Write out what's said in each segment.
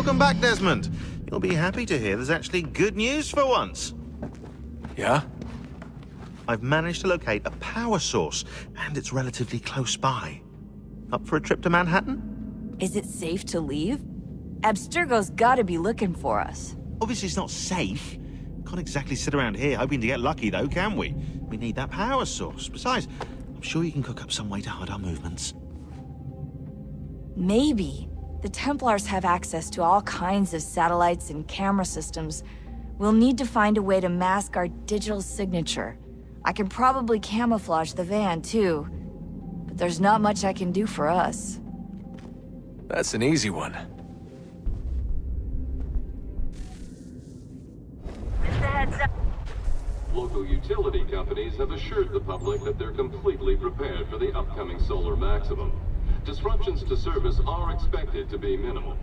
Welcome back, Desmond. You'll be happy to hear there's actually good news for once. Yeah? I've managed to locate a power source, and it's relatively close by. Up for a trip to Manhattan? Is it safe to leave? Abstergo's gotta be looking for us. Obviously it's not safe. Can't exactly sit around here hoping to get lucky, though, can we? We need that power source. Besides, I'm sure you can cook up some way to hide our movements. Maybe. The Templars have access to all kinds of satellites and camera systems. We'll need to find a way to mask our digital signature. I can probably camouflage the van, too. But there's not much I can do for us. That's an easy one. Just a heads up. Local utility companies have assured the public that they're completely prepared for the upcoming solar maximum. Disruptions to service are expected to be minimal.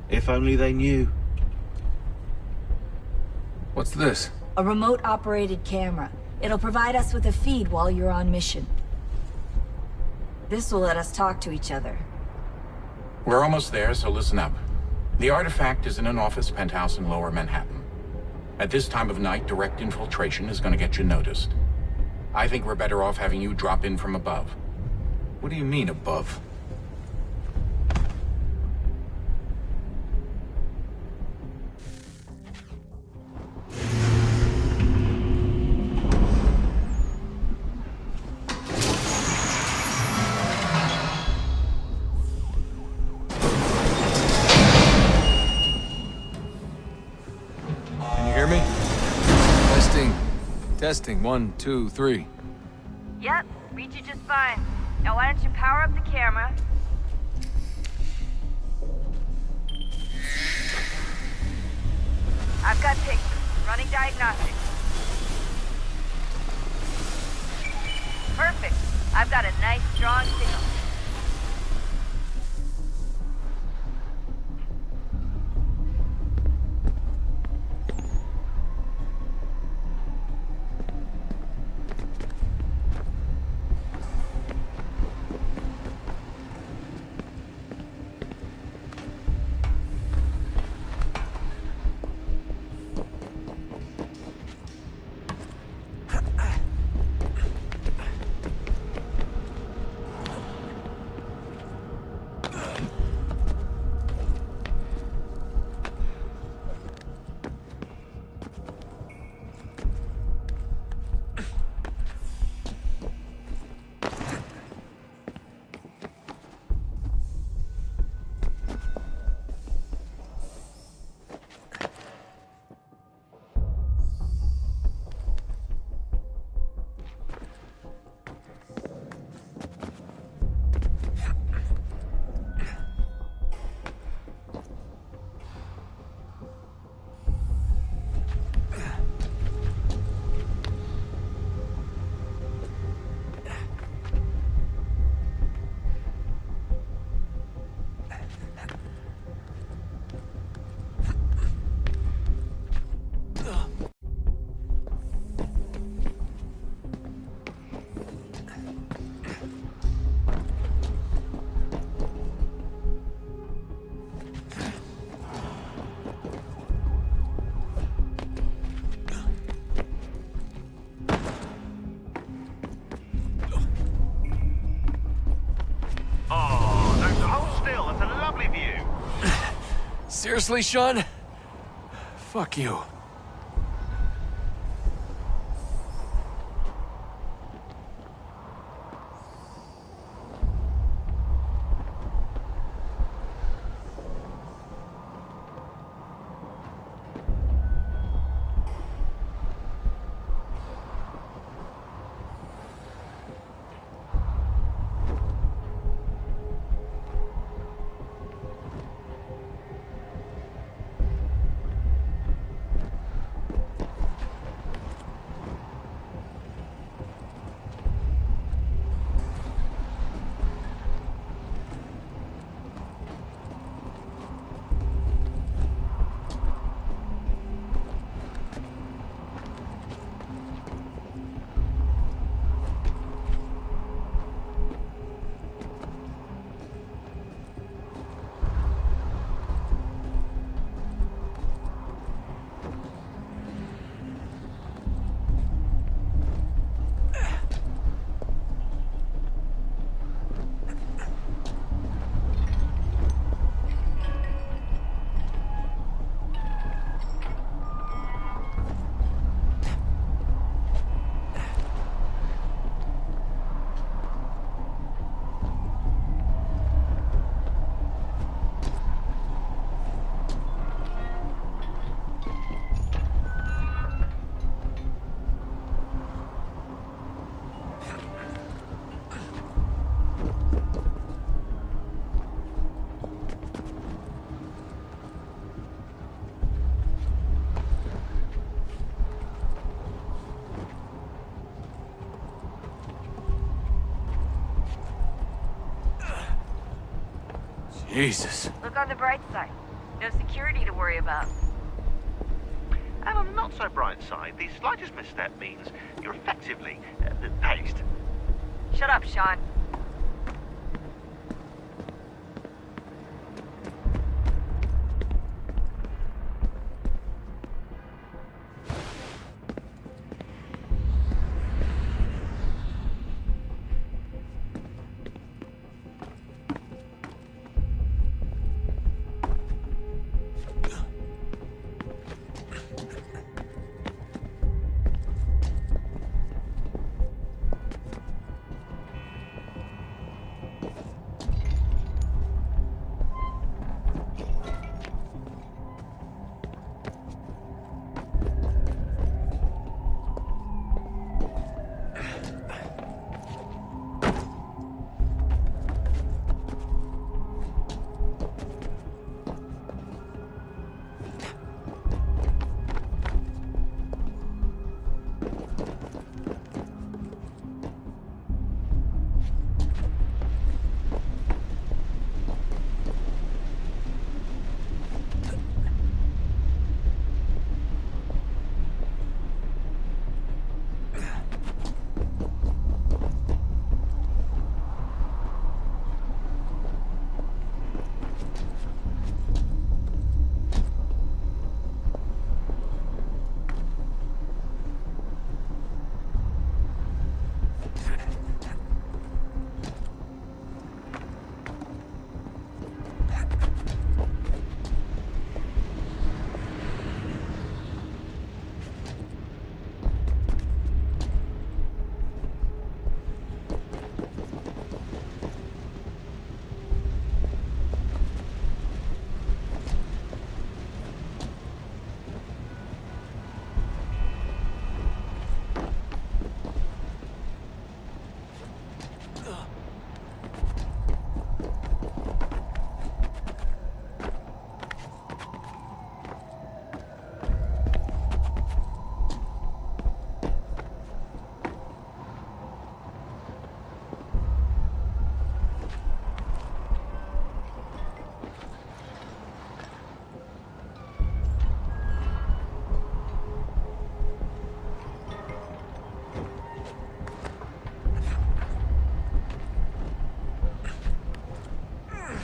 If only they knew. What's this? A remote-operated camera. It'll provide us with a feed while you're on mission. This will let us talk to each other. We're almost there, so listen up. The artifact is in an office penthouse in Lower Manhattan. At this time of night, direct infiltration is going to get you noticed. I think we're better off having you drop in from above. What do you mean, above? Can you hear me? Testing. Testing. 1, 2, 3. Yep, read you just fine. Now why don't you power up the camera? I've got pictures. Running diagnostics. Perfect. I've got a nice strong signal. Seriously, Sean? Fuck you. Jesus. Look on the bright side. No security to worry about. And on the not so bright side, the slightest misstep means you're effectively paced. Shut up, Sean.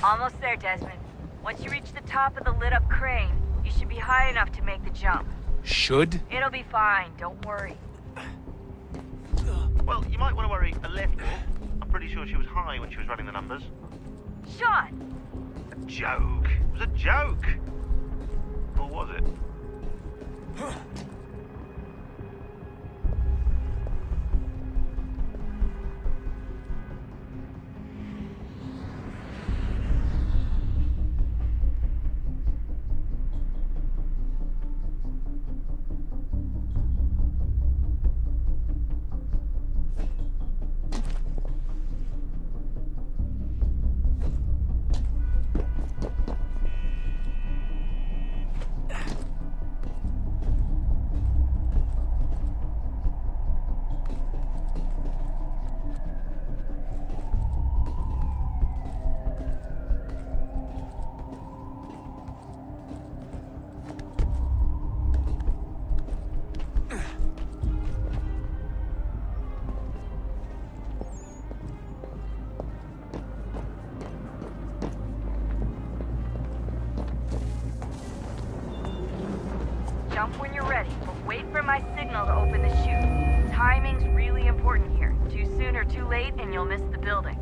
Almost there, Desmond. Once you reach the top of the lit-up crane, you should be high enough to make the jump. Should? It'll be fine, don't worry. Well, you might want to worry a little. I'm pretty sure she was high when she was running the numbers. Sean! A joke. It was a joke. Or was it? Jump when you're ready, but wait for my signal to open the chute. Timing's really important here. Too soon or too late, and you'll miss the building.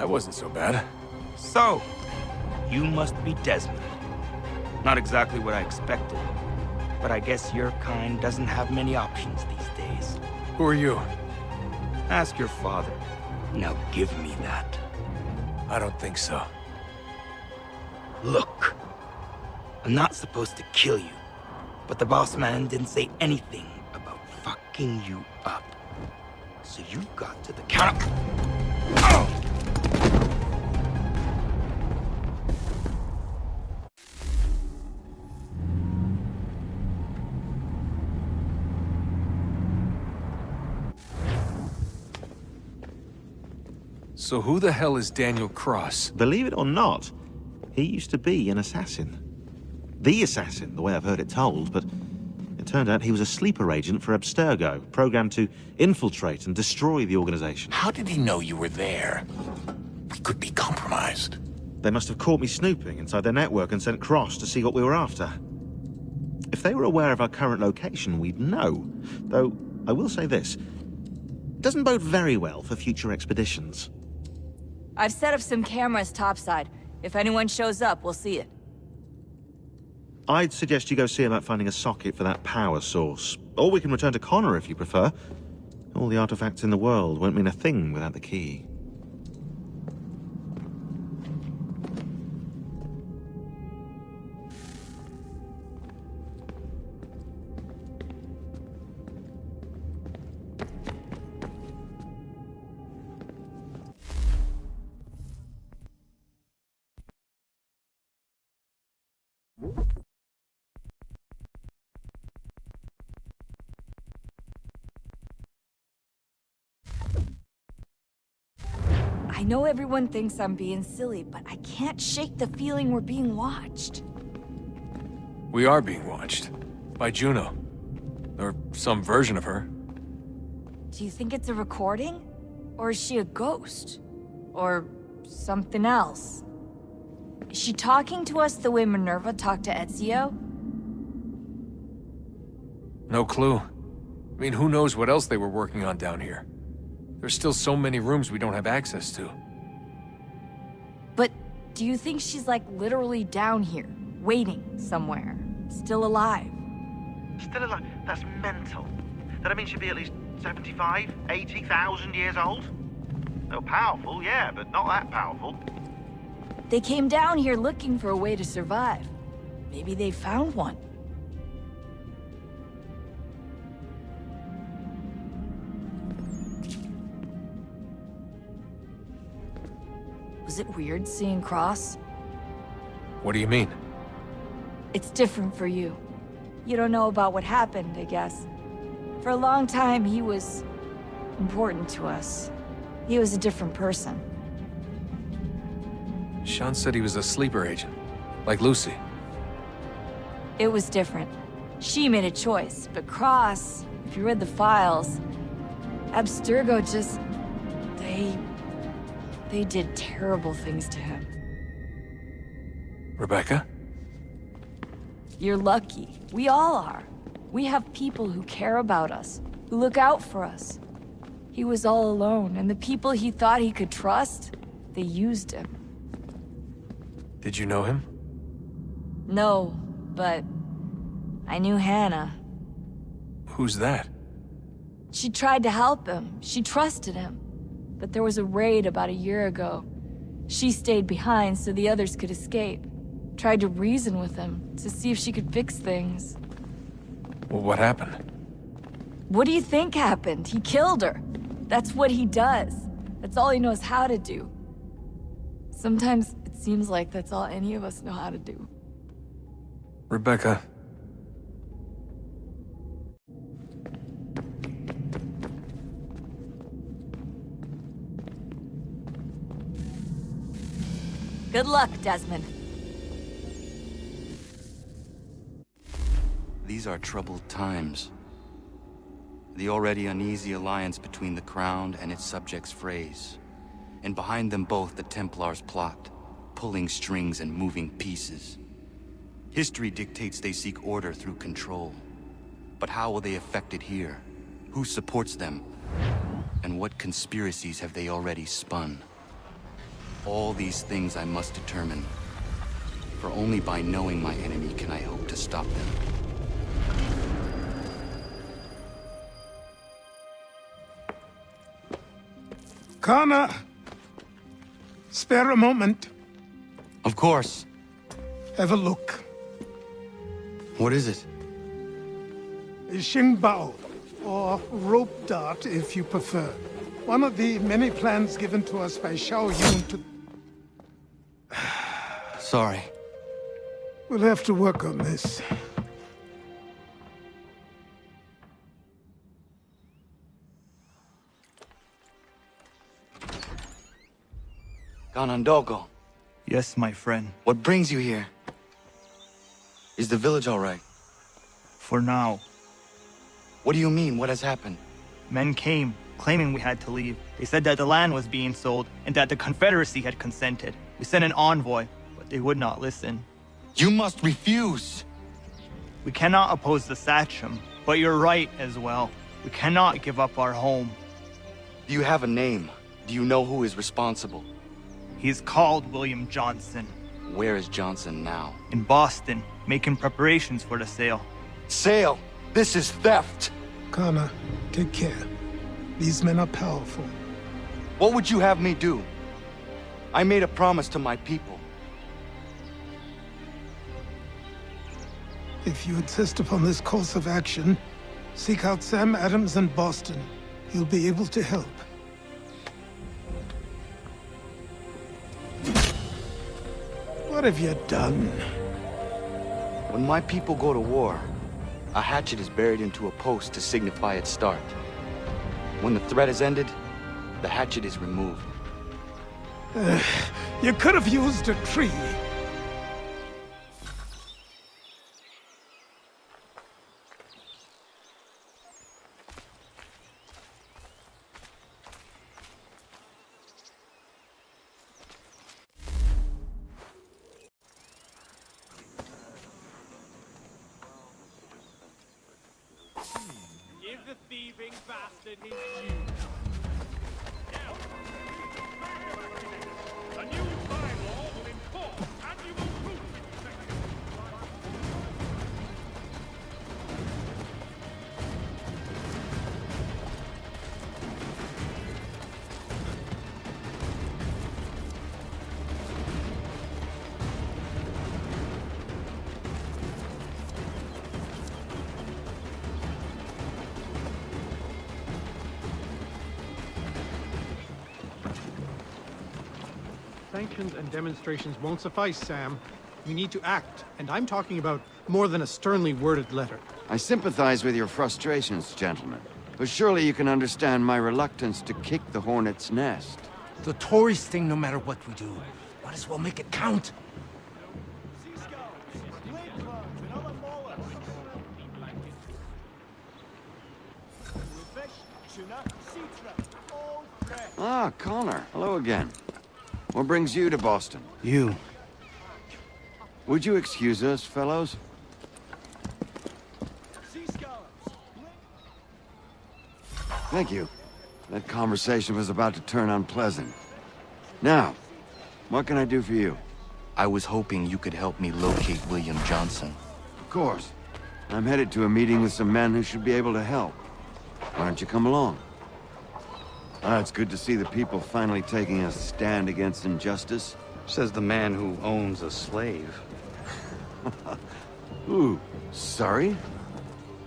That wasn't so bad. So, you must be Desmond. Not exactly what I expected, but I guess your kind doesn't have many options these days. Who are you? Ask your father. Now give me that. I don't think so. Look, I'm not supposed to kill you, but the boss man didn't say anything about fucking you up. So you got to the counter. Oh! So who the hell is Daniel Cross? Believe it or not, he used to be an assassin. The assassin, the way I've heard it told, but it turned out he was a sleeper agent for Abstergo, programmed to infiltrate and destroy the organization. How did he know you were there? We could be compromised. They must have caught me snooping inside their network and sent Cross to see what we were after. If they were aware of our current location, we'd know. Though, I will say this. It doesn't bode very well for future expeditions. I've set up some cameras topside. If anyone shows up, we'll see it. I'd suggest you go see about finding a socket for that power source. Or we can return to Connor if you prefer. All the artifacts in the world won't mean a thing without the key. I know everyone thinks I'm being silly, but I can't shake the feeling we're being watched. We are being watched. By Juno. Or some version of her. Do you think it's a recording? Or is she a ghost? Or something else? Is she talking to us the way Minerva talked to Ezio? No clue. I mean, who knows what else they were working on down here? There's still so many rooms we don't have access to. But do you think she's like literally down here, waiting somewhere, still alive? Still alive? That's mental. That means she'd be at least 75, 80,000 years old? They're powerful, yeah, but not that powerful. They came down here looking for a way to survive. Maybe they found one. Was it weird seeing Cross? What do you mean? It's different for you. You don't know about what happened, I guess. For a long time, he was important to us. He was a different person. Sean said he was a sleeper agent. Like Lucy. It was different. She made a choice, but Cross, if you read the files, Abstergo just... They did terrible things to him. Rebecca? You're lucky. We all are. We have people who care about us, who look out for us. He was all alone, and the people he thought he could trust, they used him. Did you know him? No, but I knew Hannah. Who's that? She tried to help him. She trusted him. But there was a raid about a year ago. She stayed behind so the others could escape. Tried to reason with him, to see if she could fix things. Well, what happened? What do you think happened? He killed her. That's what he does. That's all he knows how to do. Sometimes it seems like that's all any of us know how to do. Rebecca. Good luck, Desmond. These are troubled times. The already uneasy alliance between the Crown and its subjects frays. And behind them both the Templars plot, pulling strings and moving pieces. History dictates they seek order through control. But how will they effect it here? Who supports them? And what conspiracies have they already spun? all these things I must determine. For only by knowing my enemy can I hope to stop them. Connor! Spare a moment. Of course. Have a look. What is it? Xingbao, or rope dart if you prefer. One of the many plans given to us by Xiao Yun to... Sorry. We'll have to work on this. Ganondogo, Yes, my friend. what brings you here? Is the village all right? For now. What do you mean? What has happened? Men came, claiming we had to leave. They said that the land was being sold, and that the Confederacy had consented. We sent an envoy, but they would not listen. You must refuse! We cannot oppose the Sachem, but you're right as well. We cannot give up our home. Do you have a name? Do you know who is responsible? He's called William Johnson. Where is Johnson now? In Boston, making preparations for the sale. Sale! This is theft! Connor, take care. These men are powerful. What would you have me do? I made a promise to my people. If you insist upon this course of action, seek out Sam Adams in Boston. He'll be able to help. What have you done? When my people go to war, a hatchet is buried into a post to signify its start. When the threat is ended, the hatchet is removed. You could have used a tree. Give the thieving bastard his due. A new bylaw will enforce annual proof inspection. Sanctions and demonstrations won't suffice, Sam. We need to act, and I'm talking about more than a sternly worded letter. I sympathize with your frustrations, gentlemen. But surely you can understand my reluctance to kick the hornet's nest. The tourist thing, no matter what we do. Might as well make it count. Ah, Connor. Hello again. What brings you to Boston? You. Would you excuse us, fellows? Thank you. That conversation was about to turn unpleasant. Now, what can I do for you? I was hoping you could help me locate William Johnson. Of course. I'm headed to a meeting with some men who should be able to help. Why don't you come along? It's good to see the people finally taking a stand against injustice. Says the man who owns a slave. Ooh, sorry?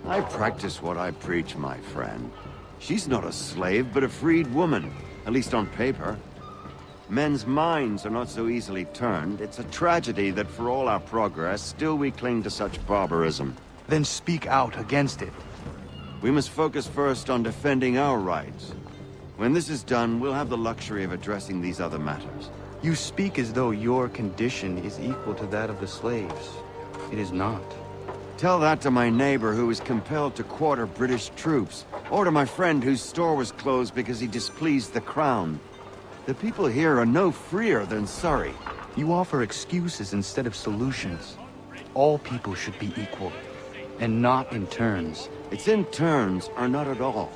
I practice what I preach, my friend. She's not a slave, but a freed woman, at least on paper. Men's minds are not so easily turned. It's a tragedy that for all our progress, still we cling to such barbarism. Then speak out against it. We must focus first on defending our rights. When this is done, we'll have the luxury of addressing these other matters. You speak as though your condition is equal to that of the slaves. It is not. Tell that to my neighbor who was compelled to quarter British troops, or to my friend whose store was closed because he displeased the crown. The people here are no freer than Surrey. You offer excuses instead of solutions. All people should be equal, and not in turns. It's in turns, or not at all.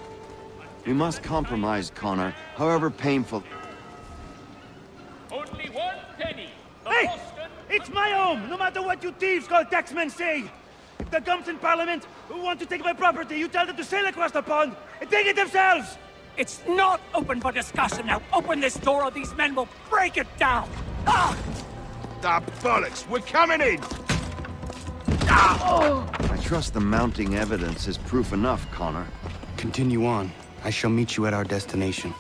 We must compromise, Connor, however painful. Only It's my home, no matter what you thieves called taxmen say! If the gums in Parliament want to take my property, you tell them to sail across the pond and take it themselves! It's not open for discussion now. Open this door or these men will break it down. Ah! Ah, bollocks! We're coming in! I trust the mounting evidence is proof enough, Connor. Continue on. I shall meet you at our destination.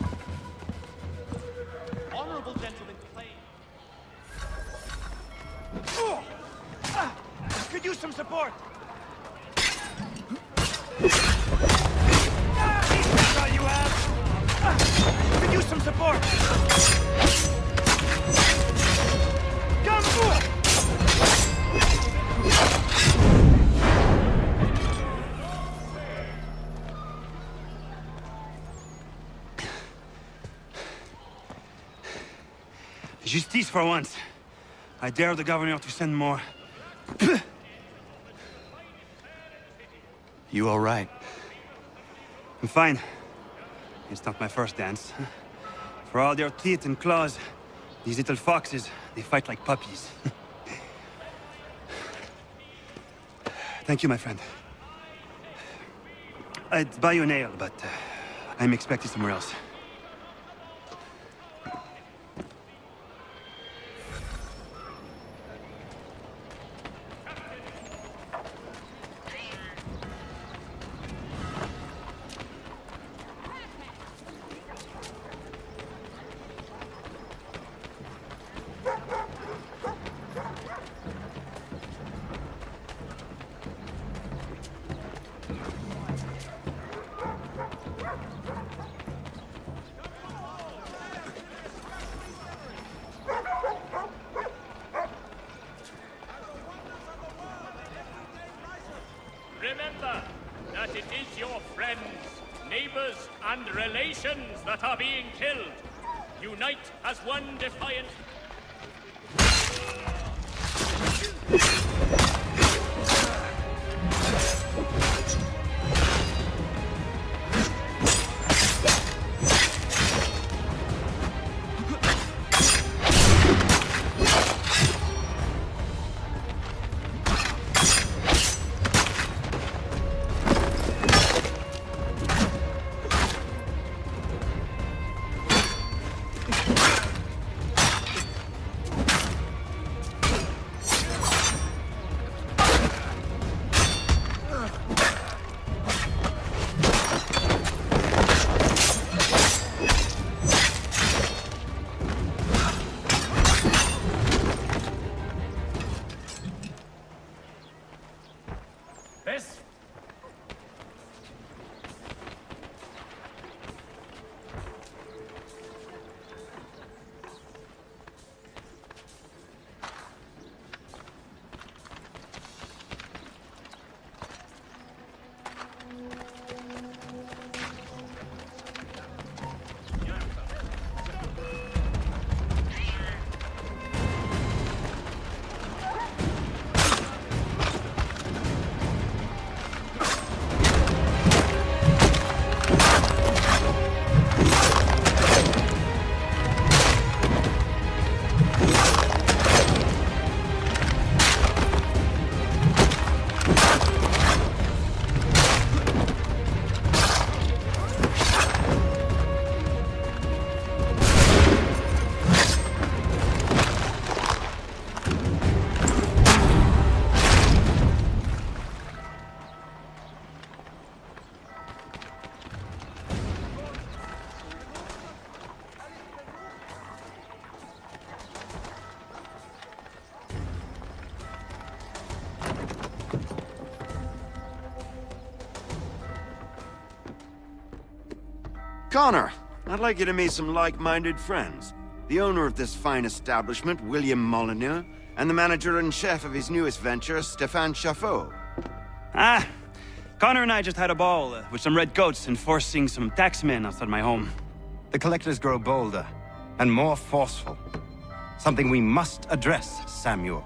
Honorable gentlemen, Could use some support! That's all you have! Could use some support! Come on! Justice for once. I dare the governor to send more. You all right? I'm fine. It's not my first dance. For all their teeth and claws, these little foxes, they fight like puppies. Thank you, my friend. I'd buy you an ale, but I'm expected somewhere else. Remember that it is your friends, neighbors, and relations that are being killed. Unite as one defiant... Connor, I'd like you to meet some like-minded friends. The owner of this fine establishment, William Molyneux, and the manager and chef of his newest venture, Stéphane Chaffeau. Ah, Connor and I just had a ball with some red coats enforcing some taxmen outside my home. The collectors grow bolder and more forceful. Something we must address, Samuel.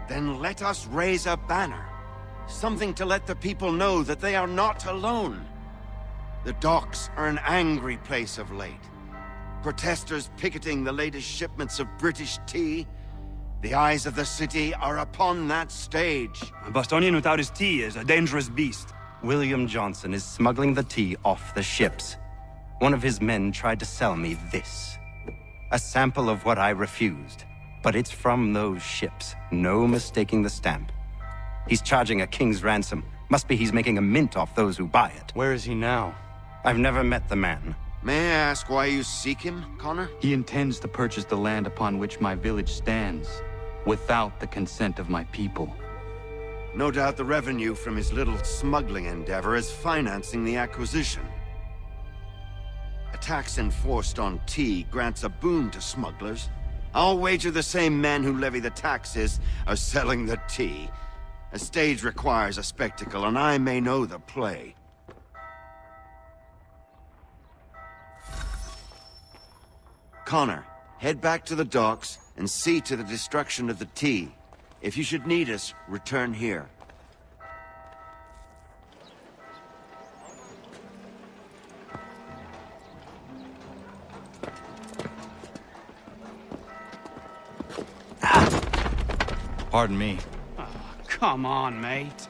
Then let us raise a banner. Something to let the people know that they are not alone. The docks are an angry place of late. Protesters picketing the latest shipments of British tea, The eyes of the city are upon that stage. A Bostonian without his tea is a dangerous beast. William Johnson is smuggling the tea off the ships. One of his men tried to sell me this. A sample of what I refused. But it's from those ships. No mistaking the stamp. He's charging a king's ransom. Must be he's making a mint off those who buy it. Where is he now? I've never met the man. May I ask why you seek him, Connor? He intends to purchase the land upon which my village stands, without the consent of my people. No doubt the revenue from his little smuggling endeavor is financing the acquisition. A tax enforced on tea grants a boon to smugglers. I'll wager the same men who levy the taxes are selling the tea. A stage requires a spectacle, and I may know the play. Connor, head back to the docks and see to the destruction of the tea. If you should need us, return here. Pardon me. Oh, come on, mate.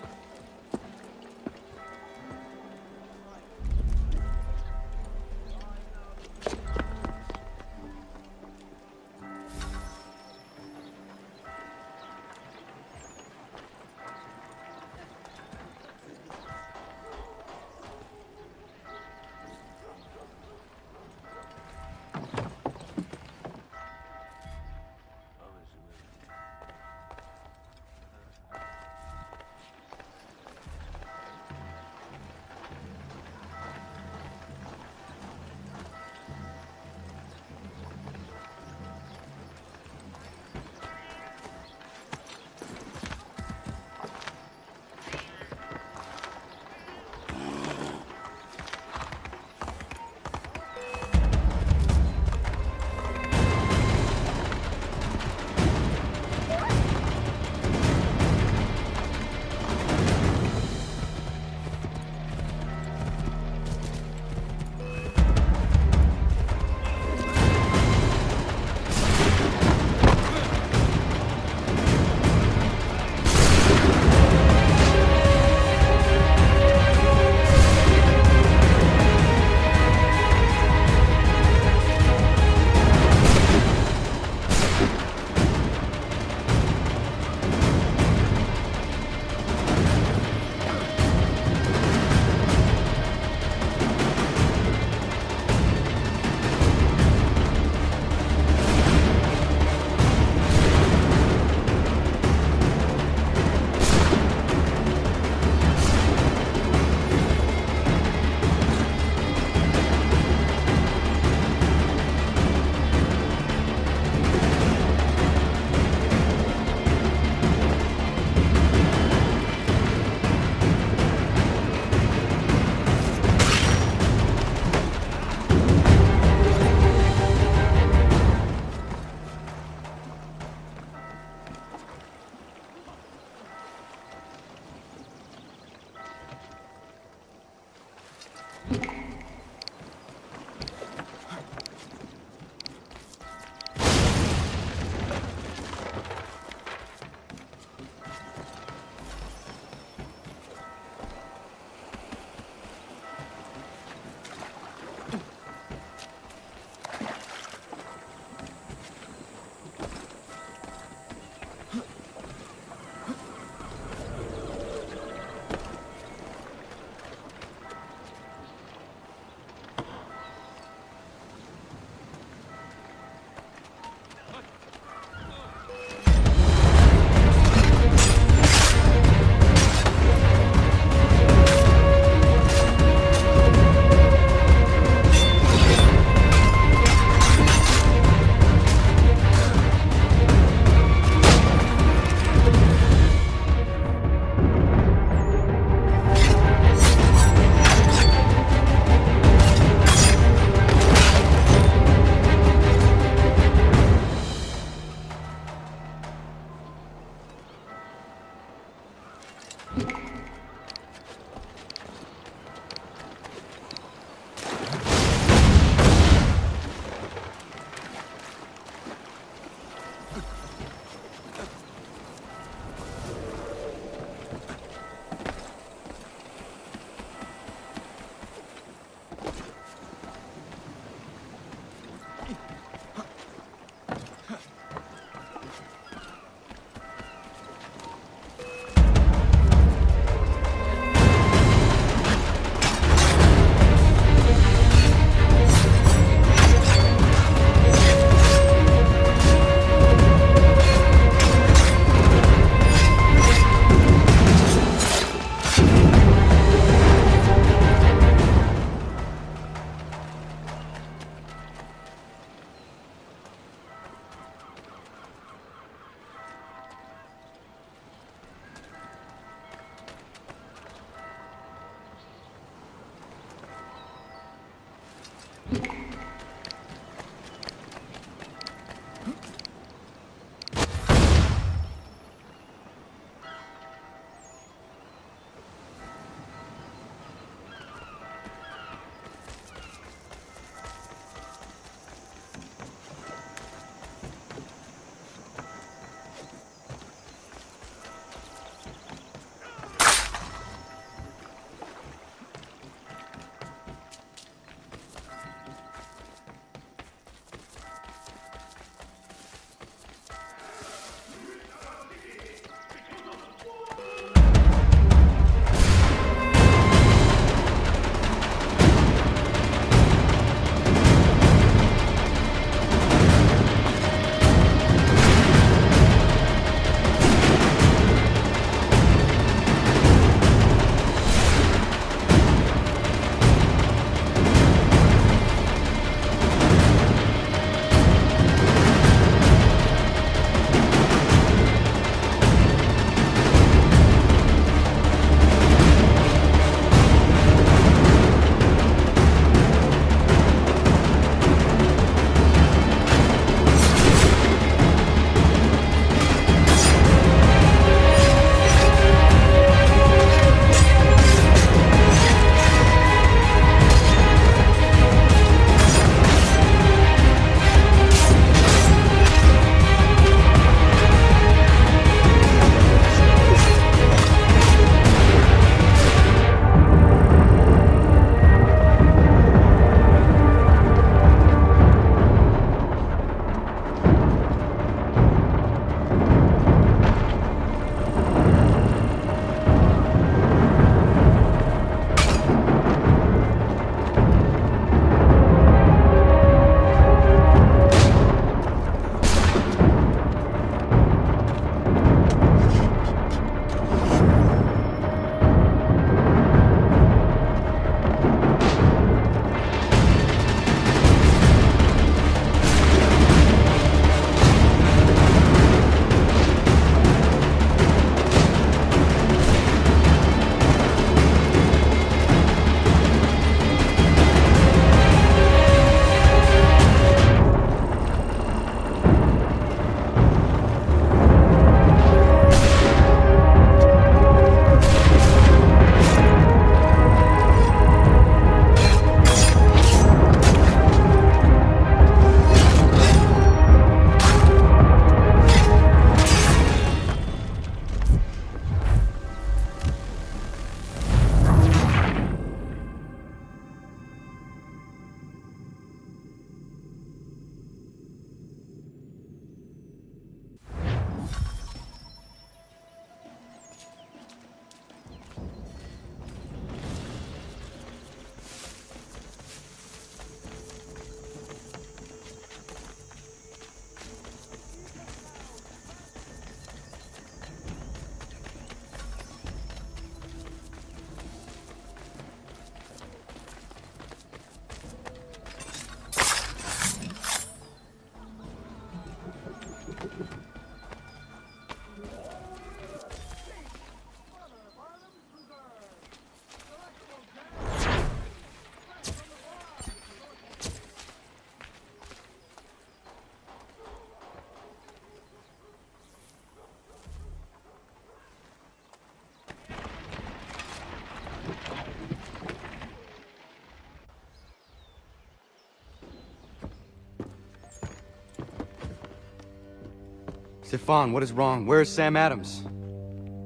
Stefan, what is wrong? Where is Sam Adams?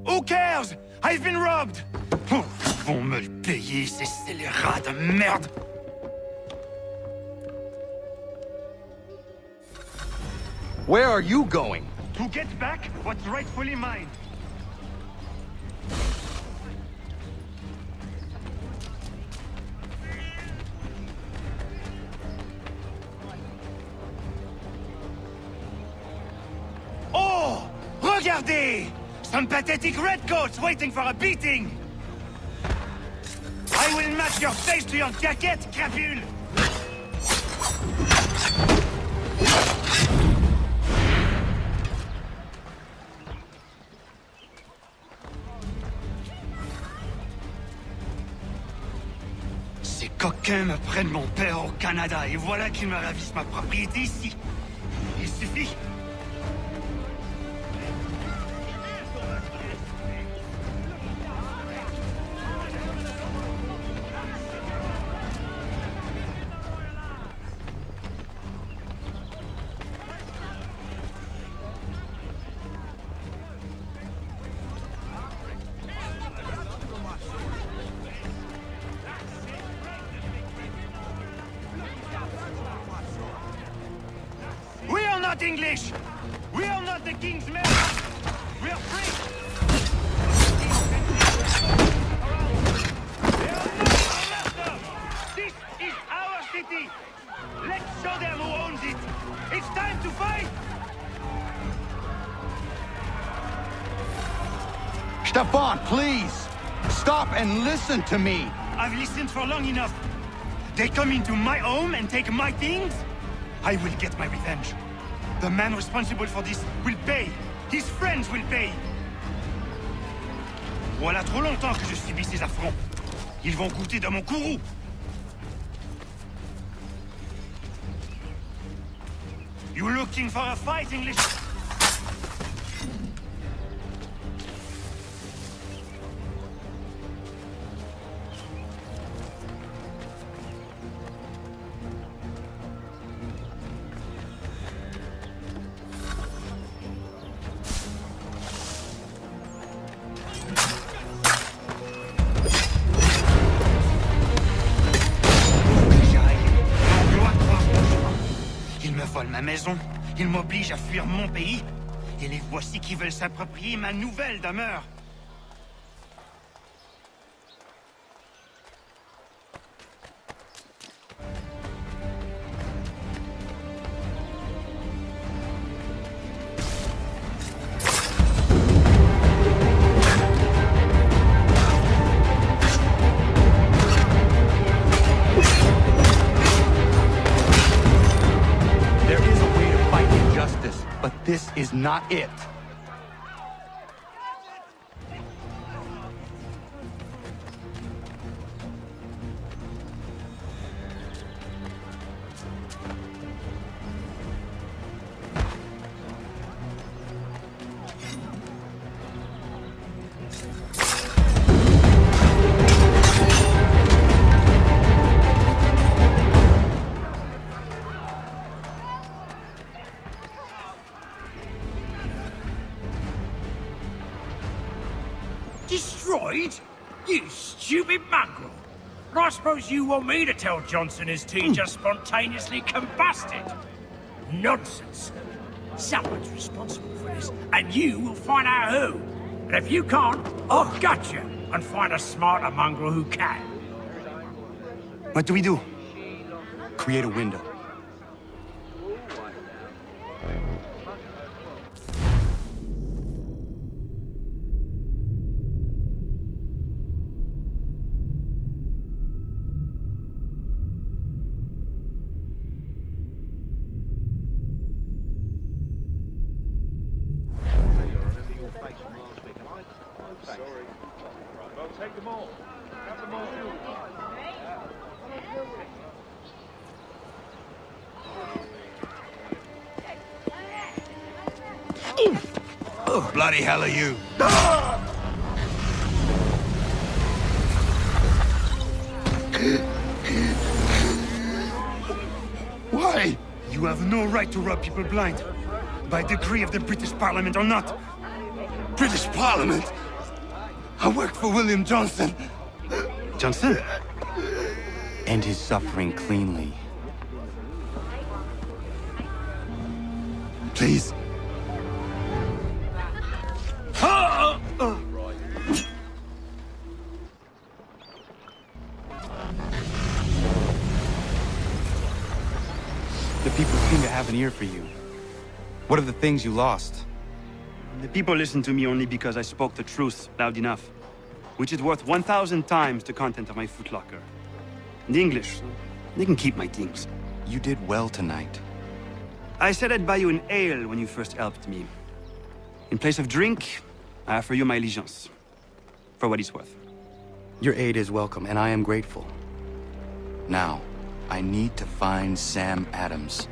Who cares? I've been robbed! Oh, ils vont me le payer, ces scélérats de merde! Where are you going? To get back what's rightfully mine. Oh! Regardez! Some pathetic redcoats waiting for a beating! I will match your face to your jacket, crapule! Ces coquins me prennent mon père au Canada et voilà qu'ils me ravissent ma propriété ici. Il suffit. We are not English! We are not the king's men! We are free! They are not our master! This is our city! Let's show them who owns it! It's time to fight! Stefan, please! Stop and listen to me! I've listened for long enough. They come into my home and take my things? I will get my revenge. The man responsible for this will pay. His friends will pay. Voilà trop longtemps que je subis ces affronts. Ils vont goûter de mon courroux. You looking for a fight, English? Ma maison, ils m'obligent à fuir mon pays, et les voici qui veulent s'approprier ma nouvelle demeure. But this is not it. Destroyed? You stupid mongrel! And I suppose you want me to tell Johnson his tea just spontaneously combusted? Nonsense! Someone's responsible for this, and you will find out who. And if you can't, I'll gut you and find a smarter mongrel who can. What do we do? Create a window. Bloody hell are you? Why? You have no right to rob people blind. by decree of the British Parliament or not. British Parliament? I work for William Johnson. Johnson? End his suffering cleanly. Please. The people seem to have an ear for you. What are the things you lost? The people listen to me only because I spoke the truth loud enough, which is worth 1,000 times the content of my footlocker. The English, they can keep my things. You did well tonight. I said I'd buy you an ale when you first helped me. In place of drink, I offer you my allegiance. For what it's worth. Your aid is welcome, and I am grateful. Now, I need to find Sam Adams.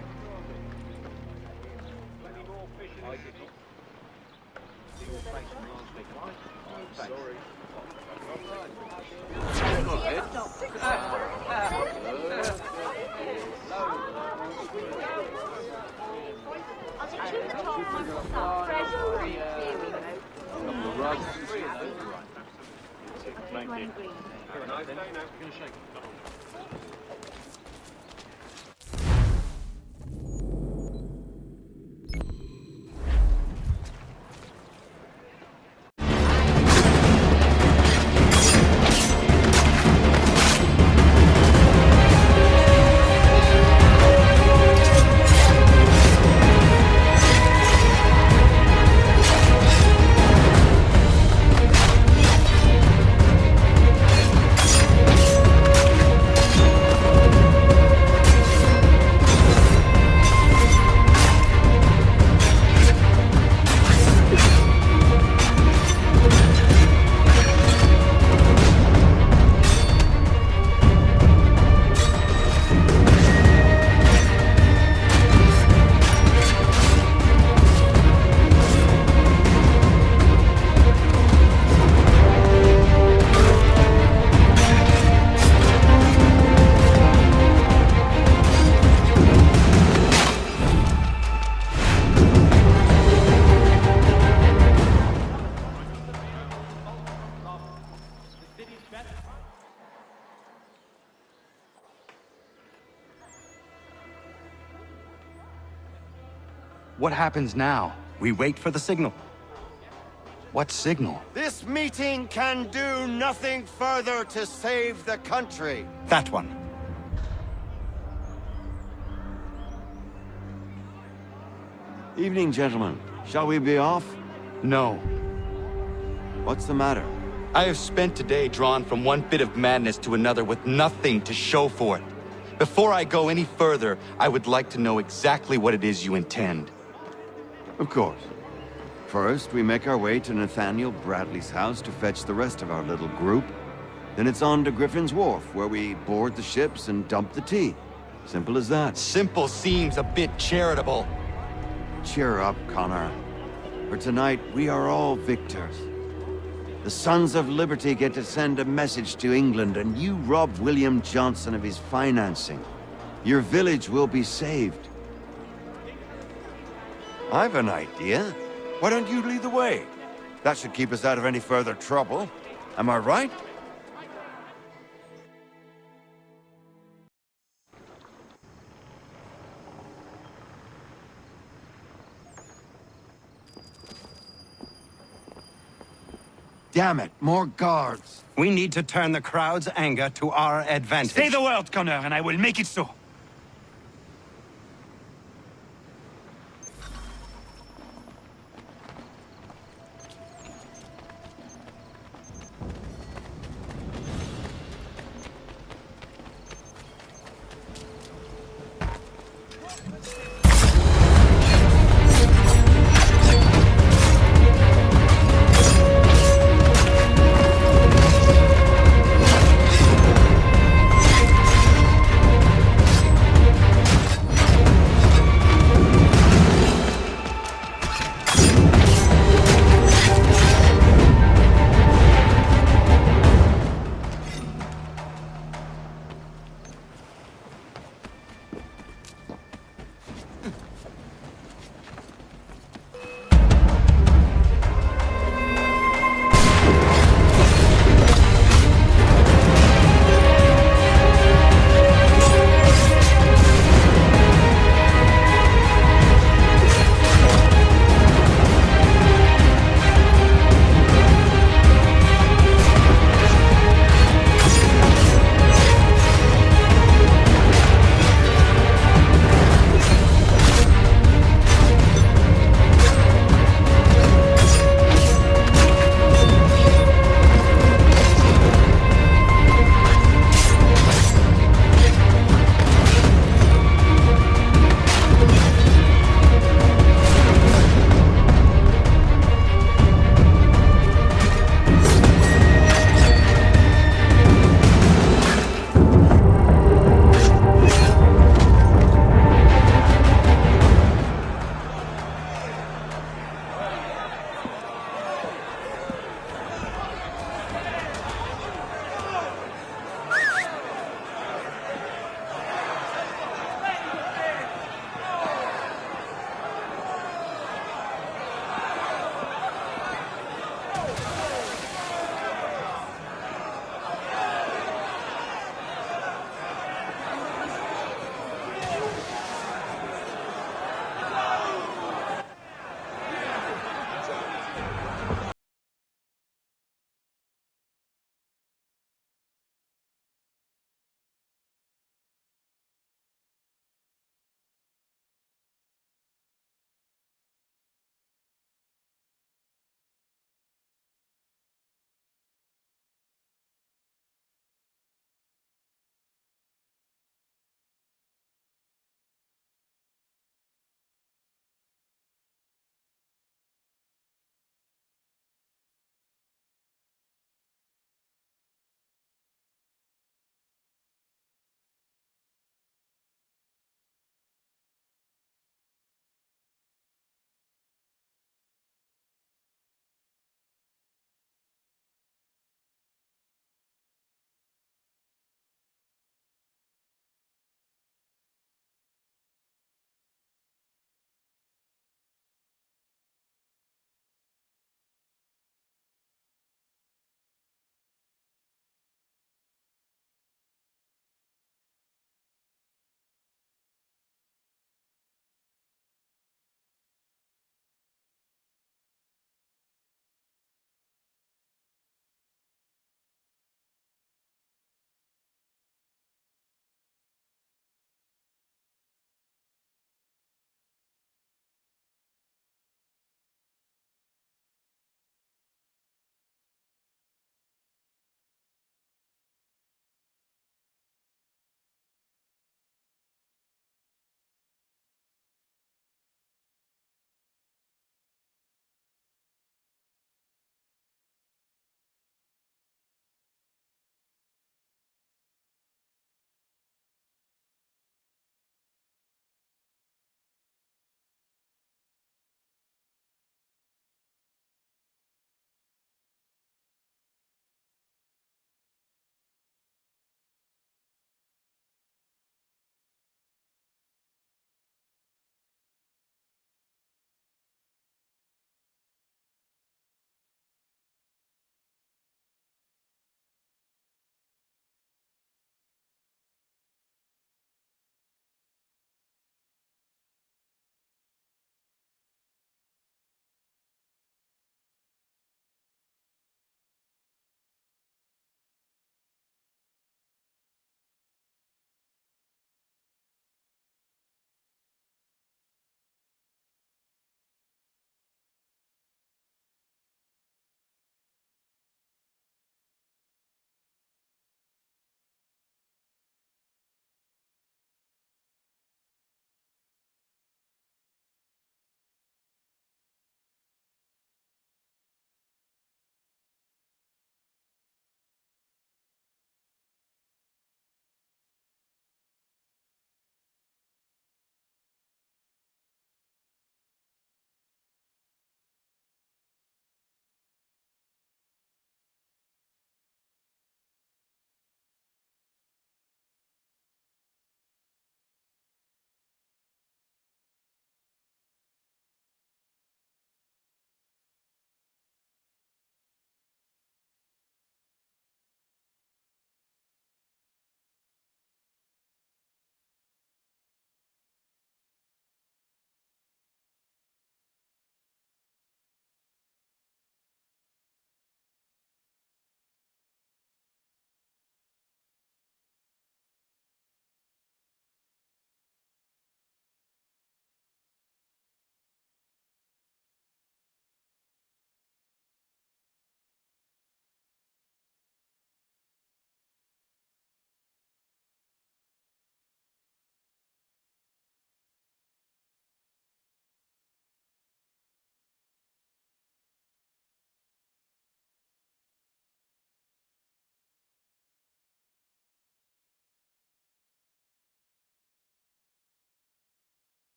What happens now? We wait for the signal. What signal? This meeting can do nothing further to save the country. That one. Evening, gentlemen. Shall we be off? No. What's the matter? I have spent today drawn from one bit of madness to another with nothing to show for it. Before I go any further, I would like to know exactly what it is you intend. Of course. First, we make our way to Nathaniel Bradley's house to fetch the rest of our little group. Then it's on to Griffin's Wharf, where we board the ships and dump the tea. Simple as that. Simple seems a bit charitable. Cheer up, Connor. For tonight, we are all victors. The Sons of Liberty get to send a message to England, and you rob William Johnson of his financing. Your village will be saved. I've an idea. Why don't you lead the way? That should keep us out of any further trouble. Am I right? Damn it, more guards. We need to turn the crowd's anger to our advantage. Say the word, Connor, and I will make it so.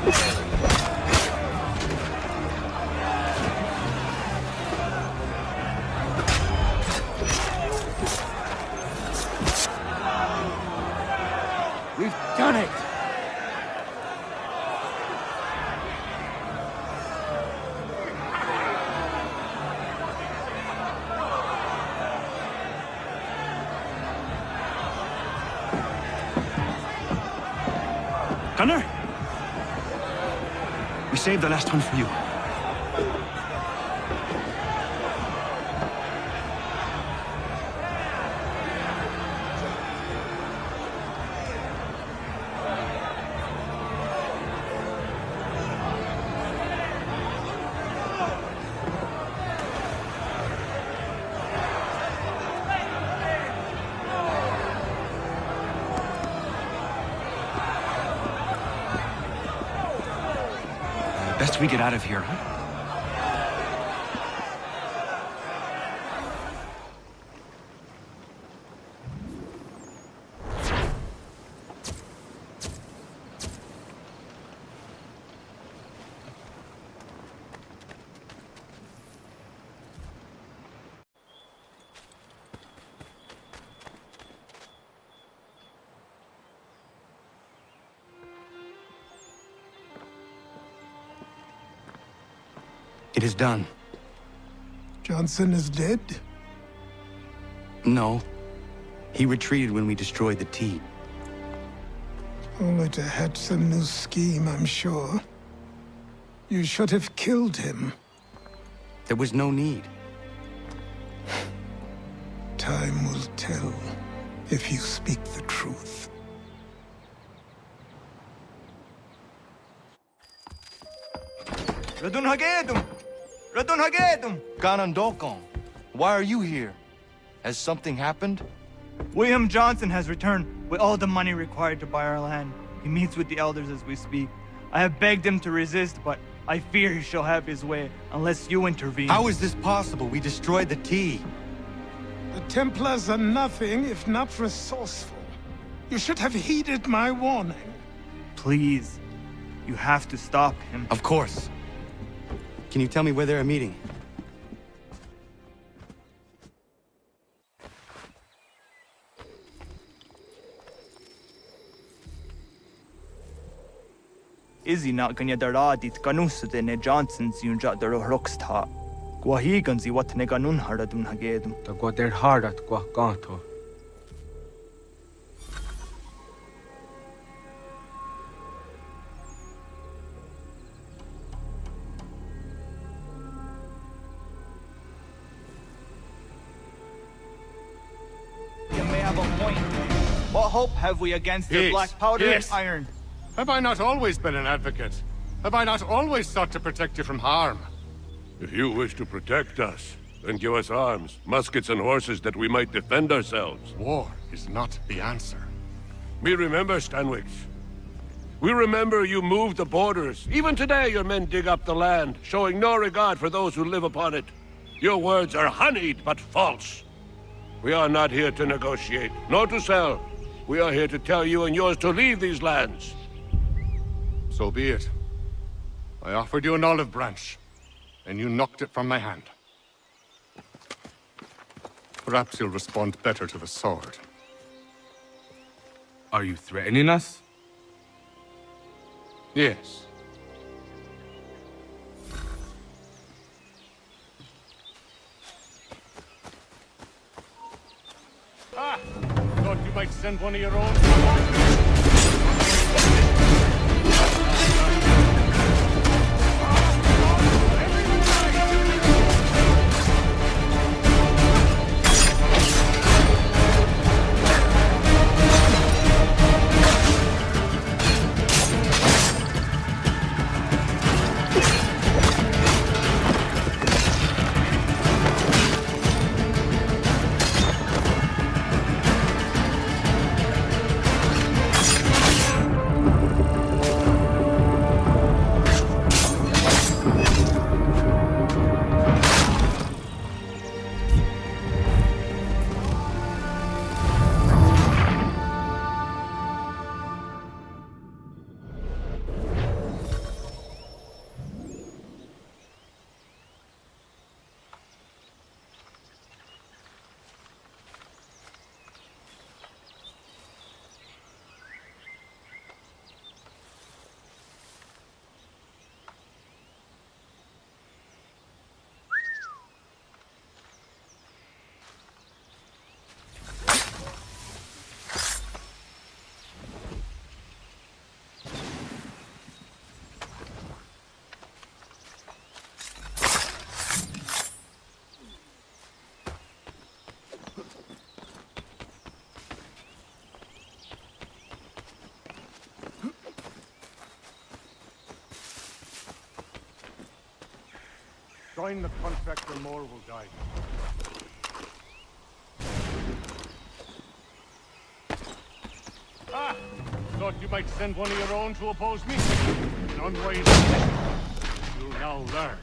We've done it! Gunner? We saved the last one for you. Best we get out of here, huh? It is done. Johnson is dead? No. He retreated when we destroyed the T. Only to hatch some new scheme, I'm sure. You should have killed him. There was no need. Time will tell if you speak the truth. Radun Hagedum! Radun Hagedum! Ganondokon, why are you here? Has something happened? William Johnson has returned with all the money required to buy our land. He meets with the elders as we speak. I have begged him to resist, but I fear he shall have his way unless you intervene. How is this possible? We destroyed the T. The Templars are nothing if not resourceful. You should have heeded my warning. Please, you have to stop him. Of course. Can you tell me where they're meeting? Izzy not ganya daradit ganusute ne Johnson's yunja daro rocksta. Guahiganzi what ne ganun haradun hagedum. The Guader Hardat Guaganto. You may have a point. What hope have we against their black powder and iron? Have I not always been an advocate? Have I not always sought to protect you from harm? If you wish to protect us, then give us arms, muskets and horses that we might defend ourselves. War is not the answer. We remember, Stanwix. We remember you moved the borders. Even today your men dig up the land, showing no regard for those who live upon it. Your words are honeyed, but false. We are not here to negotiate, nor to sell. We are here to tell you and yours to leave these lands. So be it. I offered you an olive branch, and you knocked it from my hand. Perhaps you'll respond better to the sword. Are you threatening us? Yes. Ah! Thought you might send one of your own. Join the contract or more will die. Ah! Thought you might send one of your own to oppose me? An unwise decision. You'll now learn.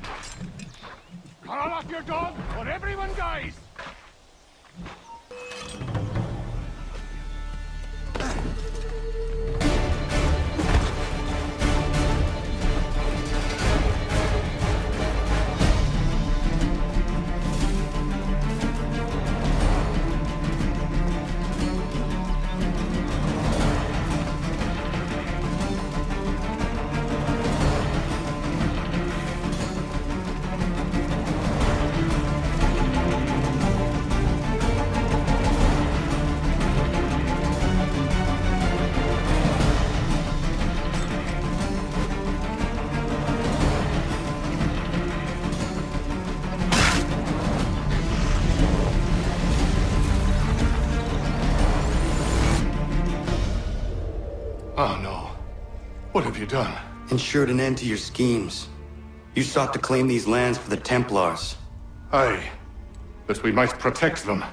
Call off your dog, or everyone dies! Oh no. What have you done? Ensured an end to your schemes. You sought to claim these lands for the Templars. Aye, that we might protect them.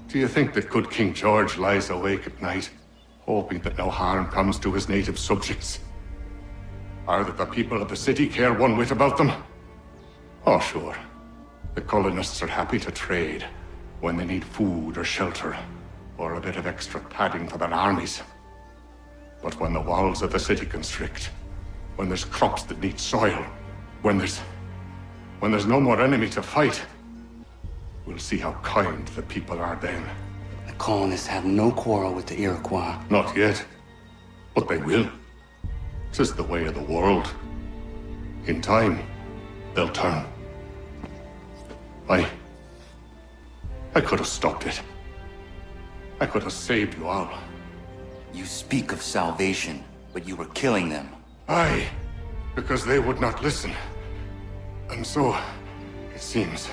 Do you think that good King George lies awake at night, hoping that no harm comes to his native subjects? Or that the people of the city care one whit about them? Oh, sure. The colonists are happy to trade when they need food or shelter, or a bit of extra padding for their armies. But when the walls of the city constrict, when there's crops that need soil, when there's no more enemy to fight, we'll see how kind the people are then. The colonists have no quarrel with the Iroquois. Not yet, but they will. 'Tis the way of the world. In time, they'll turn. I could have stopped it. I could have saved you all. You speak of salvation, but you were killing them. Aye, because they would not listen. And so, it seems,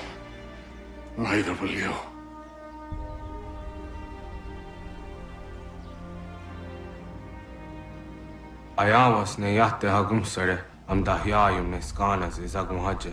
neither will you. Ayawas ne yatte hagum sare am dahyayum ne skanas is agum haja.